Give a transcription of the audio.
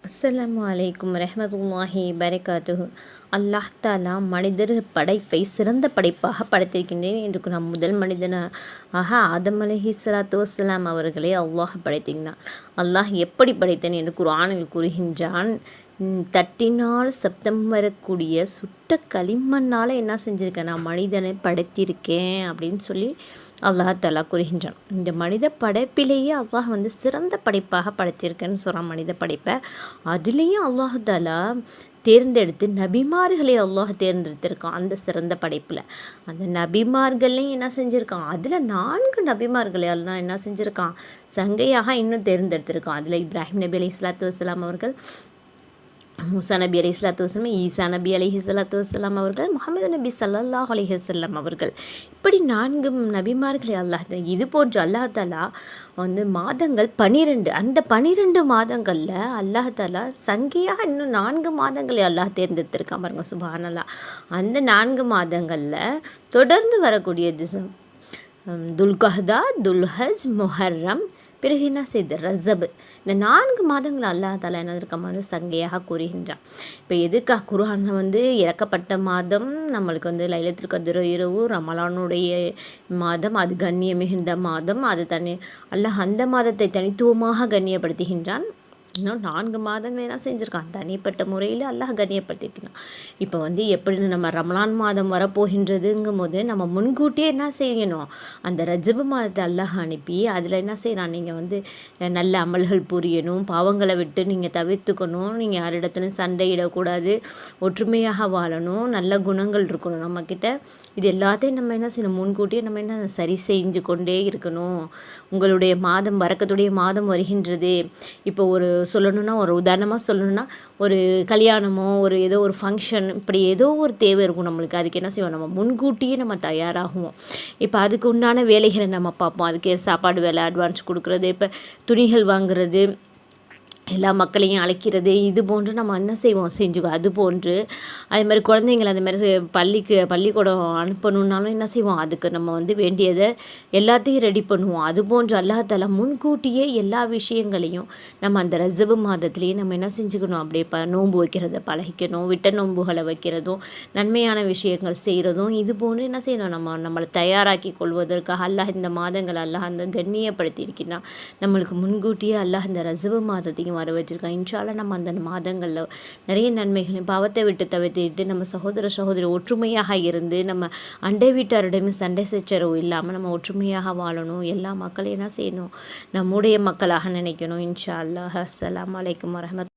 அஸ்ஸலாமு அலைக்கும் ரஹ்மத்துல்லாஹி பரகாத்துஹு. அல்லாஹ் தாலா மனிதர் படைப்பை சிறந்த படைப்பாக படைத்திருக்கின்றேன் என்று நாம் முதல் மனிதனாக ஆதம் அலைஹிஸ்ஸலாத்து வஸ்ஸலாம் அவர்களை அல்லாஹ் படைத்திருந்தான். அல்லாஹ் எப்படி படைத்தேன் என்று குர்ஆனில் கூறுகின்றான். தட்டினால் சப்தம் வரக்கூடிய சுட்ட களிமண்ணால் என்ன செஞ்சுருக்கேன், நான் மனிதனை படைத்திருக்கேன் அப்படின்னு சொல்லி அல்லாஹ் தாலா கூறுகின்றான். இந்த மனித படைப்பிலேயே அல்லாஹ் சிறந்த படைப்பாக படைத்திருக்கேன்னு சொல்கிறான் மனித படைப்பை. அதுலேயும் அல்லாஹ் தாலா தேர்ந்தெடுத்து நபிமார்களை அல்லாஹ் தேர்ந்தெடுத்திருக்கான். அந்த சிறந்த படைப்பில் அந்த நபிமார்களையும் என்ன செஞ்சுருக்கான், அதில் 4 நபிமார்களை எல்லாம் என்ன செஞ்சுருக்கான், சங்கையாக இன்னும் தேர்ந்தெடுத்திருக்கான். அதில் இப்ராஹிம் நபி அலைஹிஸ்ஸலாத்து வஸ்ஸலாம் அவர்கள், மூசா நபி அலைஹிஸ்ஸலாத்து வஸ்ஸலாம், ஈசா நபி அலைஹிஸ்ஸலாத்து வஸ்ஸலாம் அவர்கள், முஹம்மது நபி ஸல்லல்லாஹு அலைஹி வஸல்லம் அவர்கள், இப்படி 4 நபிமார்களை அல்லாஹ் இது போன்று அல்லாஹ் தாலா மாதங்கள் 12. அந்த 12 மாதங்களில் அல்லாஹ் தாலா சங்கையாக இன்னும் 4 மாதங்களை அல்லாஹ் தேர்ந்தெடுத்திருக்கான் பாருங்க, சுப்ஹானல்லாஹ். அந்த 4 மாதங்களில் தொடர்ந்து வரக்கூடிய துல்கஹ்தா, துல்ஹஜ், முஹர்ரம், பிறகு என்ன செய்து ரஜப். இந்த 4 மாதங்கள் அல்லாஹ் தாலா என்ன இருக்க சங்கையாக கூறுகின்றான். இப்போ எதுக்காக குர்ஆன் இறக்கப்பட்ட மாதம் நம்மளுக்கு லைலத்துல் கத்ர் இரவு, ரமலானுடைய மாதம், அது கண்ணிய மிகுந்த மாதம். அது அல்லாஹ் அந்த மாதத்தை தனித்துவமாக கண்ணியப்படுத்துகின்றான். இன்னும் 4 மாதங்கள் என்ன செஞ்சுருக்கான், தனிப்பட்ட முறையில் அல்லாஹ் கண்ணியப்படுத்திருக்கிறான். இப்போ எப்படி நம்ம ரமலான் மாதம் வரப்போகின்றதுங்கும் போது நம்ம முன்கூட்டியே என்ன செய்யணும், அந்த ரஜபு மாதத்தை அல்லாஹ் அனுப்பி அதில் என்ன செய்யலாம், நீங்கள் நல்ல அமல்கள் புரியணும், பாவங்களை விட்டு நீங்கள் தவிர்த்துக்கணும், நீங்கள் யாரிடத்துலையும் சண்டையிடக்கூடாது, ஒற்றுமையாக வாழணும், நல்ல குணங்கள் இருக்கணும் நம்மக்கிட்ட. இது எல்லாத்தையும் நம்ம என்ன செய்யணும், முன்கூட்டியே நம்ம என்ன சரி செஞ்சு கொண்டே இருக்கணும். உங்களுடைய மாதம் வரக்கத்துடைய மாதம் வருகின்றது. இப்போ ஒரு சொல்லணுன்னா, ஒரு உதாரணமாக சொல்லணுன்னா, ஒரு கல்யாணமோ ஏதோ ஒரு ஃபங்க்ஷன், இப்படி ஏதோ ஒரு தேவை இருக்கும் நம்மளுக்கு. அதுக்கு என்ன செய்வோம், நம்ம முன்கூட்டியே நம்ம தயாராகுவோம். இப்போ அதுக்கு உண்டான வேலைகளை நம்ம பார்ப்போம். அதுக்கு சாப்பாடு வேலை, அட்வான்ஸ் கொடுக்குறது, இப்போ துணிகள் வாங்குறது, எல்லா மக்களையும் அழைக்கிறது, இது போன்று நம்ம என்ன செய்வோம், செஞ்சுக்குவோம். அது போன்று அதே மாதிரி குழந்தைங்களை அந்த மாதிரி பள்ளிக்கூடம் அனுப்பணுன்னாலும் என்ன செய்வோம், அதுக்கு நம்ம வேண்டியதை எல்லாத்தையும் ரெடி பண்ணுவோம். அது போன்று அல்லாஹ் தஆலா முன்கூட்டியே எல்லா விஷயங்களையும் நம்ம அந்த ரஜபு மாதத்துலேயே நம்ம என்ன செஞ்சுக்கணும், அப்படியே நோன்பு வைக்கிறத பழகிக்கணும். விட்ட நோன்புகளை வைக்கிறதும், நன்மையான விஷயங்கள் செய்கிறதும், இது போன்று என்ன செய்யணும், நம்மளை தயாராக்கி கொள்வதற்காக அல்லாஹ் இந்த மாதங்கள் அல்லாஹ் கண்ணியப்படுத்தி இருக்கிறான். நம்மளுக்கு முன்கூட்டியே அல்லாஹ் இந்த ரஜபு மாதத்தையும் வர வச்சிருக்கான். இன்ஷா அல்லாஹ் நம்ம அந்த மாதங்களில் நிறைய நன்மைகளையும் பாவத்தை விட்டு தவிர்த்துட்டு நம்ம சகோதர சகோதரி ஒற்றுமையாக இருந்து, நம்ம அண்டை வீட்டாரிடமே சண்டை சச்சரவு இல்லாமல் நம்ம ஒற்றுமையாக வாழணும். எல்லா மக்களையும் என்ன செய்யணும், நம்முடைய மக்களாக நினைக்கணும். இன்ஷா அல்லாஹ். அஸ்ஸலாமு அலைக்கும் வரஹ்மத்துல்லாஹி.